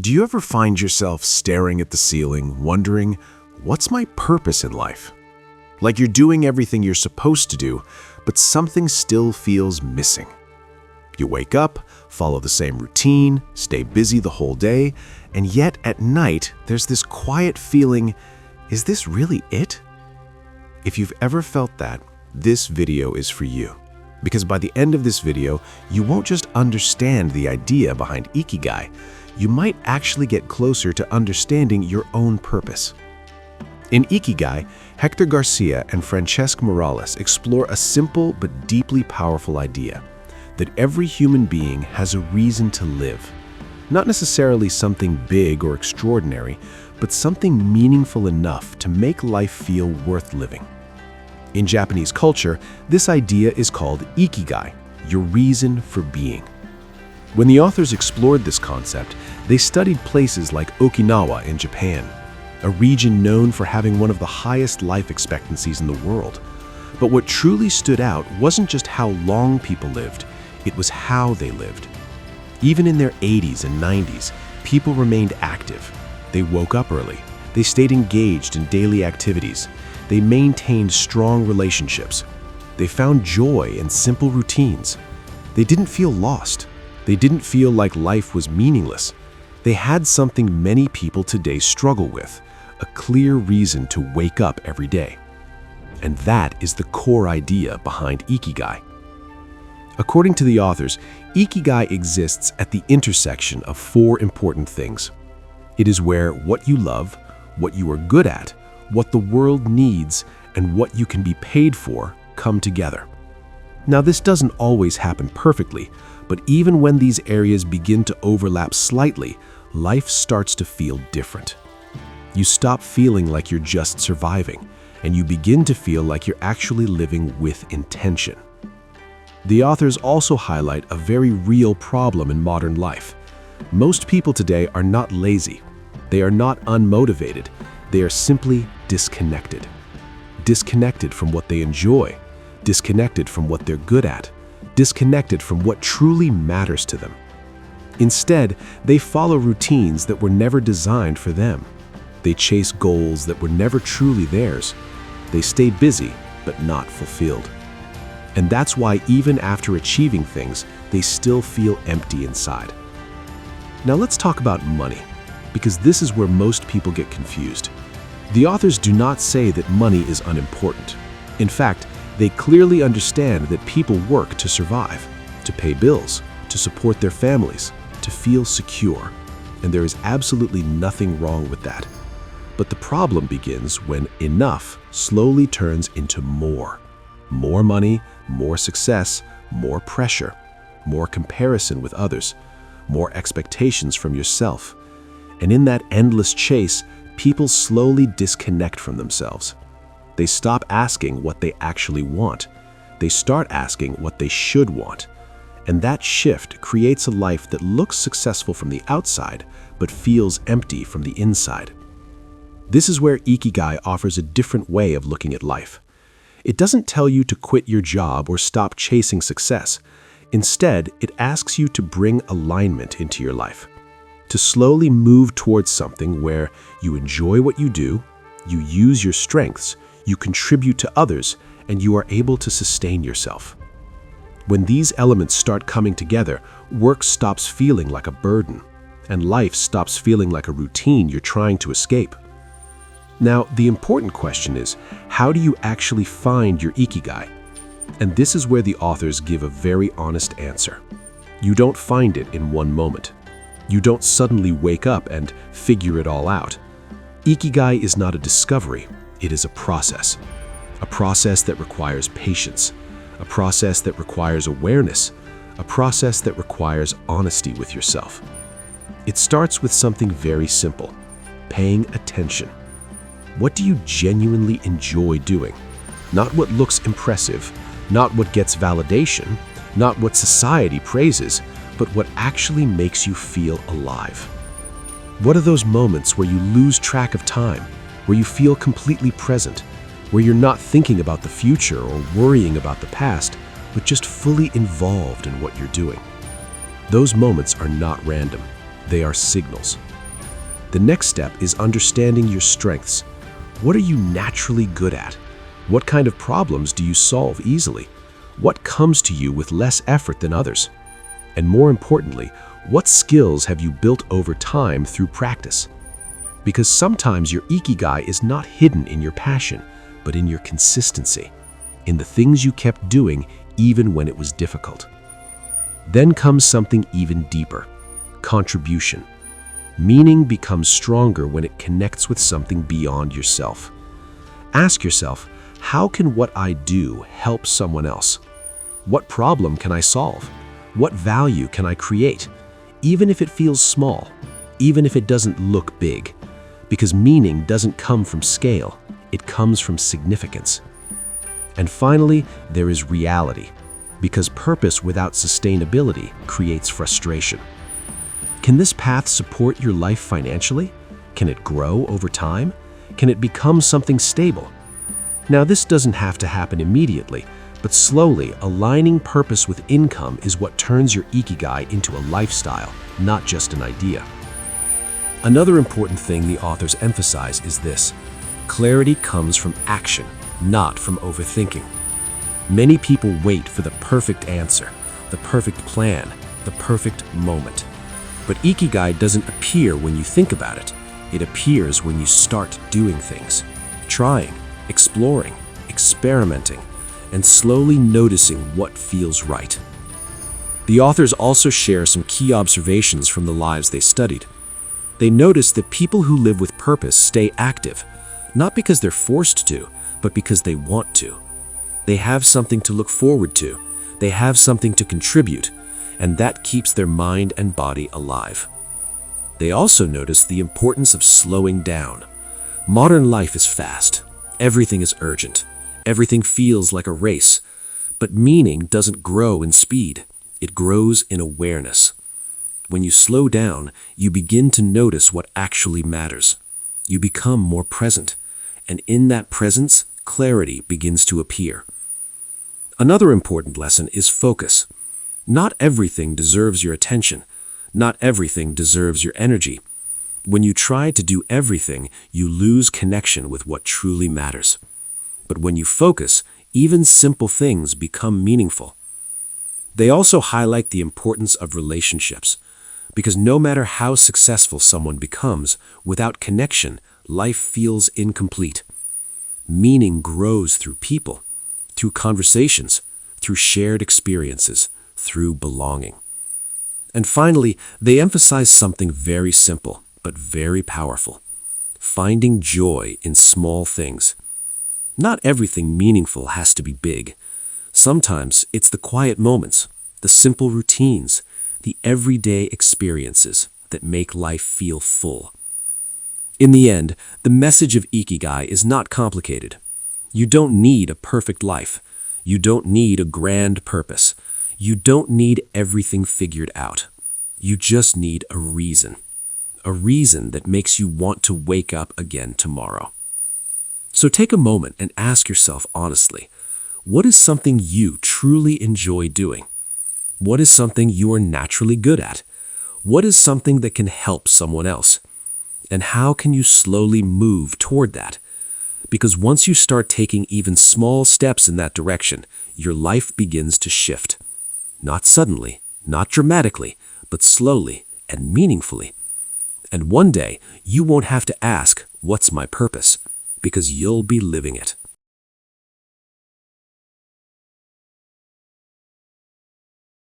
Do you ever find yourself staring at the ceiling, wondering, what's my purpose in life? Like you're doing everything you're supposed to do, but something still feels missing. You wake up, follow the same routine, stay busy the whole day, and yet at night, there's this quiet feeling, is this really it? If you've ever felt that, this video is for you. Because by the end of this video, you won't just understand the idea behind Ikigai, you might actually get closer to understanding your own purpose. In Ikigai, Hector Garcia and Francesc Morales explore a simple but deeply powerful idea, that every human being has a reason to live. Not necessarily something big or extraordinary, but something meaningful enough to make life feel worth living. In Japanese culture, this idea is called Ikigai, your reason for being. When the authors explored this concept, they studied places like Okinawa in Japan, a region known for having one of the highest life expectancies in the world. But what truly stood out wasn't just how long people lived, it was how they lived. Even in their 80s and 90s, people remained active. They woke up early. They stayed engaged in daily activities. They maintained strong relationships. They found joy in simple routines. They didn't feel lost. They didn't feel like life was meaningless. They had something many people today struggle with, a clear reason to wake up every day. And that is the core idea behind Ikigai. According to the authors, Ikigai exists at the intersection of four important things. It is where what you love, what you are good at, what the world needs, and what you can be paid for come together. Now, this doesn't always happen perfectly, but even when these areas begin to overlap slightly, life starts to feel different. You stop feeling like you're just surviving, and you begin to feel like you're actually living with intention. The authors also highlight a very real problem in modern life. Most people today are not lazy. They are not unmotivated. They are simply disconnected. Disconnected from what they enjoy, disconnected from what they're good at, disconnected from what truly matters to them. Instead, they follow routines that were never designed for them. They chase goals that were never truly theirs. They stay busy, but not fulfilled. And that's why even after achieving things, they still feel empty inside. Now let's talk about money, because this is where most people get confused. The authors do not say that money is unimportant. In fact, they clearly understand that people work to survive, to pay bills, to support their families, to feel secure, and there is absolutely nothing wrong with that. But the problem begins when enough slowly turns into more. More money, more success, more pressure, more comparison with others, more expectations from yourself. And in that endless chase, people slowly disconnect from themselves. They stop asking what they actually want. They start asking what they should want. And that shift creates a life that looks successful from the outside, but feels empty from the inside. This is where Ikigai offers a different way of looking at life. It doesn't tell you to quit your job or stop chasing success. Instead, it asks you to bring alignment into your life, to slowly move towards something where you enjoy what you do, you use your strengths, you contribute to others, and you are able to sustain yourself. When these elements start coming together, work stops feeling like a burden, and life stops feeling like a routine you're trying to escape. Now, the important question is, how do you actually find your Ikigai? And this is where the authors give a very honest answer. You don't find it in one moment. You don't suddenly wake up and figure it all out. Ikigai is not a discovery, it is a process. A process that requires patience, a process that requires awareness, a process that requires honesty with yourself. It starts with something very simple, paying attention. What do you genuinely enjoy doing? Not what looks impressive, not what gets validation, not what society praises, but what actually makes you feel alive. What are those moments where you lose track of time, where you feel completely present, where you're not thinking about the future or worrying about the past, but just fully involved in what you're doing? Those moments are not random. They are signals. The next step is understanding your strengths. What are you naturally good at? What kind of problems do you solve easily? What comes to you with less effort than others? And more importantly, what skills have you built over time through practice? Because sometimes your Ikigai is not hidden in your passion, but in your consistency, in the things you kept doing even when it was difficult. Then comes something even deeper: contribution. Meaning becomes stronger when it connects with something beyond yourself. Ask yourself, how can what I do help someone else? What problem can I solve? What value can I create? Even if it feels small, even if it doesn't look big. Because meaning doesn't come from scale, it comes from significance. And finally, there is reality, because purpose without sustainability creates frustration. Can this path support your life financially? Can it grow over time? Can it become something stable? Now, this doesn't have to happen immediately, but slowly aligning purpose with income is what turns your Ikigai into a lifestyle, not just an idea. Another important thing the authors emphasize is this: clarity comes from action, not from overthinking. Many people wait for the perfect answer, the perfect plan, the perfect moment. But Ikigai doesn't appear when you think about it. It appears when you start doing things, trying, exploring, experimenting, and slowly noticing what feels right. The authors also share some key observations from the lives they studied. They noticed that people who live with purpose stay active, not because they're forced to, but because they want to. They have something to look forward to. They have something to contribute, and that keeps their mind and body alive. They also noticed the importance of slowing down. Modern life is fast. Everything is urgent. Everything feels like a race. But meaning doesn't grow in speed. It grows in awareness. When you slow down, you begin to notice what actually matters. You become more present, and in that presence, clarity begins to appear. Another important lesson is focus. Not everything deserves your attention. Not everything deserves your energy. When you try to do everything, you lose connection with what truly matters. But when you focus, even simple things become meaningful. They also highlight the importance of relationships, because no matter how successful someone becomes, without connection, life feels incomplete. Meaning grows through people, through conversations, through shared experiences, through belonging. And finally, they emphasize something very simple, but very powerful: finding joy in small things. Not everything meaningful has to be big. Sometimes it's the quiet moments, the simple routines, the everyday experiences that make life feel full. In the end, the message of Ikigai is not complicated. You don't need a perfect life. You don't need a grand purpose. You don't need everything figured out. You just need a reason that makes you want to wake up again tomorrow. So take a moment and ask yourself honestly, what is something you truly enjoy doing? What is something you are naturally good at? What is something that can help someone else? And how can you slowly move toward that? Because once you start taking even small steps in that direction, your life begins to shift. Not suddenly, not dramatically, but slowly and meaningfully. And one day, you won't have to ask, "What's my purpose?" because you'll be living it.